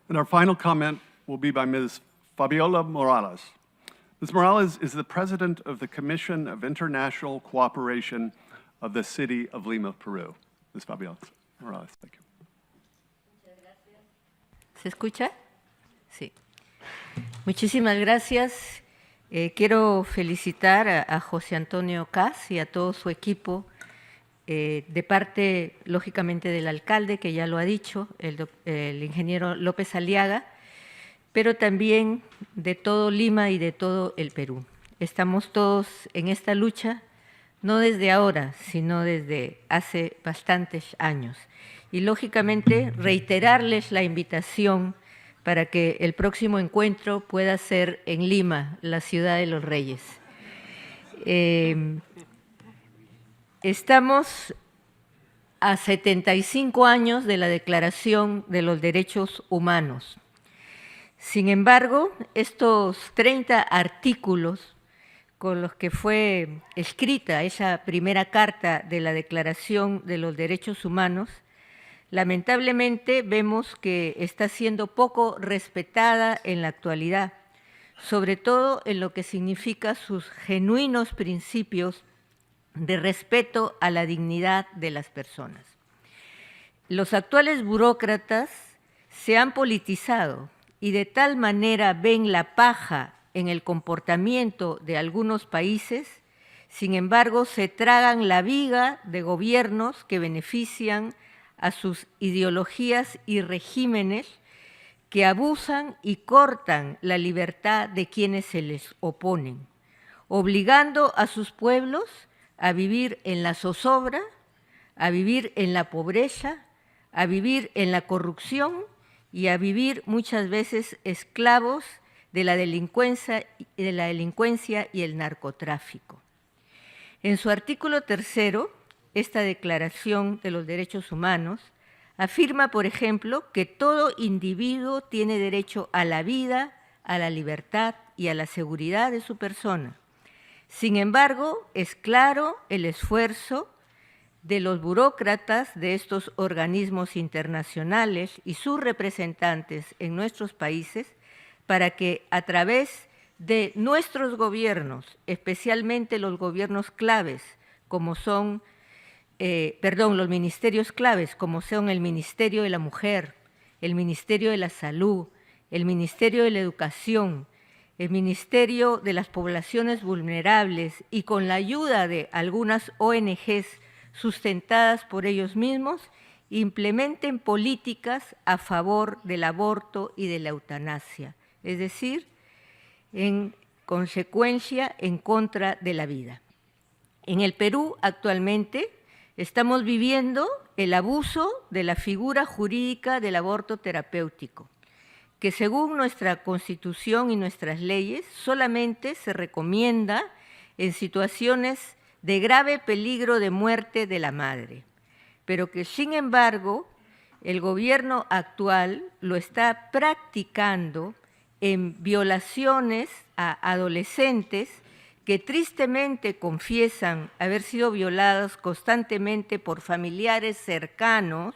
And our final comment will be by Ms. Fabiola Morales. Ms. Morales is the president of the Commission of International Cooperation of the City of Lima, Peru. Ms. Fabiola Morales, thank you. ¿Se escucha? Sí. Muchísimas gracias. Quiero felicitar a José Antonio Caz y a todo su equipo, de parte, lógicamente, del alcalde, que ya lo ha dicho, el ingeniero López Aliaga, pero también de todo Lima y de todo el Perú. Estamos todos en esta lucha, no desde ahora, sino desde hace bastantes años. Y, lógicamente, reiterarles la invitación para que el próximo encuentro pueda ser en Lima, la ciudad de los reyes. Estamos a 75 años de la Declaración de los Derechos Humanos. Sin embargo, estos 30 artículos con los que fue escrita esa primera carta de la Declaración de los Derechos Humanos, lamentablemente vemos que está siendo poco respetada en la actualidad, sobre todo en lo que significa sus genuinos principios de respeto a la dignidad de las personas. Los actuales burócratas se han politizado y de tal manera ven la paja en el comportamiento de algunos países, sin embargo se tragan la viga de gobiernos que benefician a sus ideologías y regímenes que abusan y cortan la libertad de quienes se les oponen, obligando a sus pueblos a vivir en la zozobra, a vivir en la pobreza, a vivir en la corrupción y a vivir muchas veces esclavos de la delincuencia y el narcotráfico. En su artículo 3, esta Declaración de los Derechos Humanos afirma, por ejemplo, que todo individuo tiene derecho a la vida, a la libertad y a la seguridad de su persona. Sin embargo, es claro el esfuerzo de los burócratas de estos organismos internacionales y sus representantes en nuestros países para que a través de nuestros gobiernos, especialmente los gobiernos claves, como son los ministerios claves, como son el Ministerio de la Mujer, el Ministerio de la Salud, el Ministerio de la Educación, el Ministerio de las Poblaciones Vulnerables y con la ayuda de algunas ONGs sustentadas por ellos mismos, implementen políticas a favor del aborto y de la eutanasia, es decir, en consecuencia, en contra de la vida. En el Perú, actualmente, estamos viviendo el abuso de la figura jurídica del aborto terapéutico, que según nuestra Constitución y nuestras leyes solamente se recomienda en situaciones de grave peligro de muerte de la madre, pero que sin embargo el gobierno actual lo está practicando en violaciones a adolescentes que tristemente confiesan haber sido violados constantemente por familiares cercanos,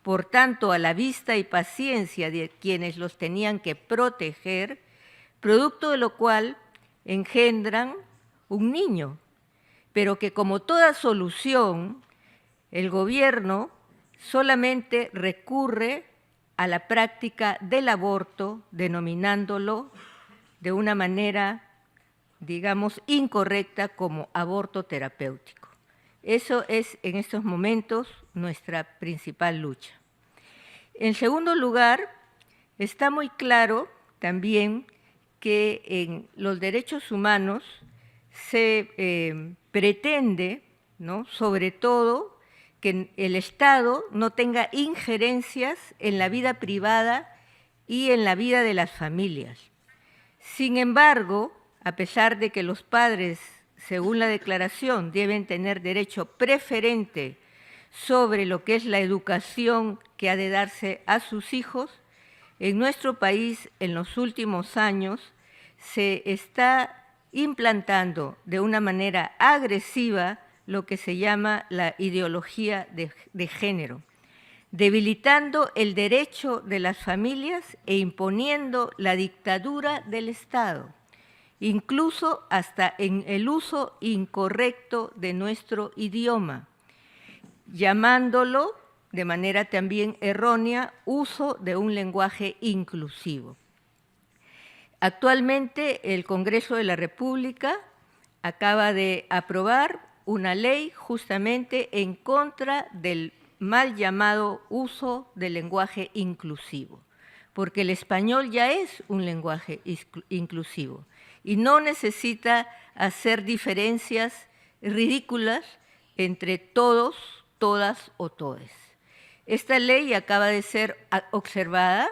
por tanto a la vista y paciencia de quienes los tenían que proteger, producto de lo cual engendran un niño, pero que como toda solución, el gobierno solamente recurre a la práctica del aborto, denominándolo de una manera, digamos, incorrecta como aborto terapéutico. Eso es en estos momentos nuestra principal lucha. En segundo lugar, está muy claro también que en los derechos humanos se pretende, ¿no?, sobre todo, que el Estado no tenga injerencias en la vida privada y en la vida de las familias. Sin embargo, a pesar de que los padres, según la declaración, deben tener derecho preferente sobre lo que es la educación que ha de darse a sus hijos, en nuestro país, en los últimos años, se está implantando de una manera agresiva lo que se llama la ideología de género, debilitando el derecho de las familias e imponiendo la dictadura del Estado, incluso hasta en el uso incorrecto de nuestro idioma, llamándolo de manera también errónea uso de un lenguaje inclusivo. Actualmente el Congreso de la República acaba de aprobar una ley justamente en contra del mal llamado uso del lenguaje inclusivo, porque el español ya es un lenguaje inclusivo y no necesita hacer diferencias ridículas entre todos, todas o todes. Esta ley acaba de ser observada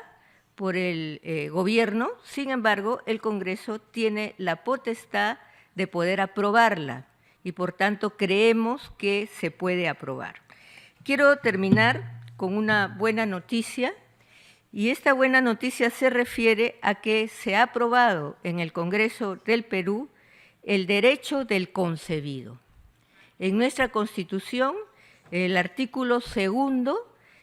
por el gobierno, sin embargo, el Congreso tiene la potestad de poder aprobarla y, por tanto, creemos que se puede aprobar. Quiero terminar con una buena noticia, y esta buena noticia se refiere a que se ha aprobado en el Congreso del Perú el derecho del concebido. En nuestra Constitución, el artículo 2,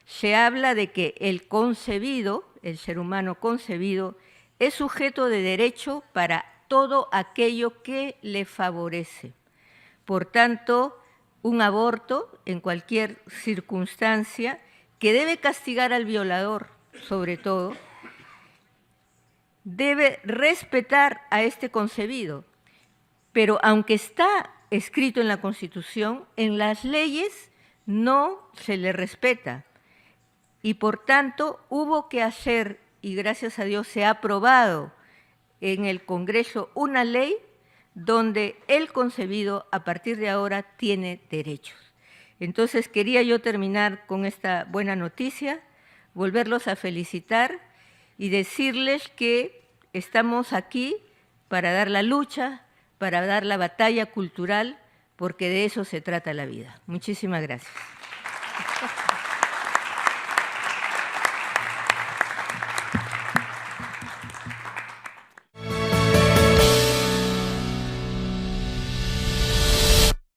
se habla de que el concebido, el ser humano concebido, es sujeto de derecho para todo aquello que le favorece. Por tanto, un aborto en cualquier circunstancia que debe castigar al violador, sobre todo, debe respetar a este concebido. Pero aunque está escrito en la Constitución, en las leyes no se le respeta. Y por tanto hubo que hacer, y gracias a Dios se ha aprobado en el Congreso una ley donde el concebido a partir de ahora tiene derechos. Entonces quería yo terminar con esta buena noticia, volverlos a felicitar y decirles que estamos aquí para dar la lucha, para dar la batalla cultural, porque de eso se trata la vida. Muchísimas gracias.